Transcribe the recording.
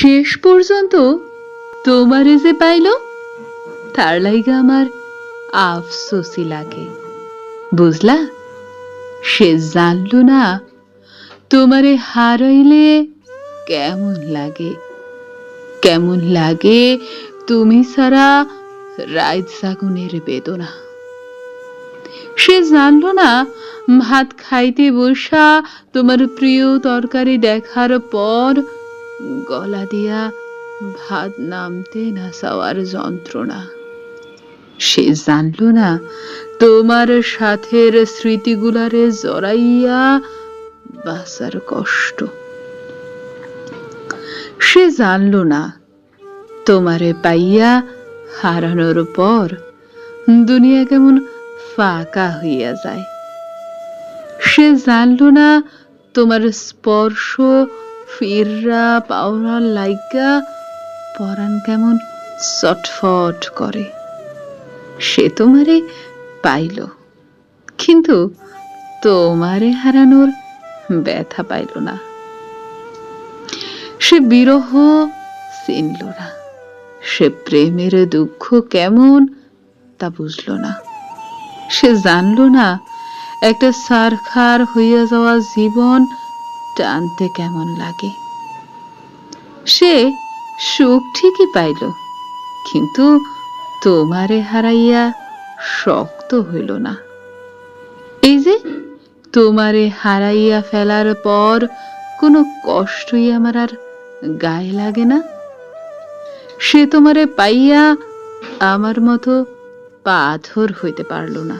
শেষ পর্যন্ত তোমারে যে পাইল, তার লাইগা আমার আফসোসই লাগে। বুঝলা, সে জানলো না তোমারে হারাইলে কেমন লাগে, কেমন লাগে তুমি ছাড়া রাত জাগনের বেদনা। সে জানলো না ভাত খাইতে বসা তোমার প্রিয় তরকারি দেখার পর গলা দিয়া ভাত নামতে না চাওয়ার যন্ত্রণা। সে জানলো না তোমার সাথের স্মৃতিগুলারে জড়াইয়া বাঁচার কষ্ট। সে জানলো না তোমারে পাইয়া হারানোর পর দুনিয়া কেমন ফাঁকা হইয়া যায়। সে জানলো না তোমার স্পর্শ ফিররা পাওনার লাইগা পরাণ কেমন চটফট করে। সে তোমারে পাইল, কিন্তু তোমারে হারানোর ব্যথা পাইল না। সে বিরহ চিনল না, সে প্রেমের দুঃখ কেমন তা বুঝল না। সে জানল না একটা সারখার হইয়া যাওয়া জীবন টানতে কেমন লাগে। সে সুখ ঠিকই পাইল, কিন্তু তোমারে হারাইয়া শক্ত হইল না। এই যে তোমারে হারাইয়া ফেলার পর কোনো কষ্টই আমার আর গায়ে লাগে না। সে তোমারে পাইয়া আমার মতো পাথর হইতে পারল না।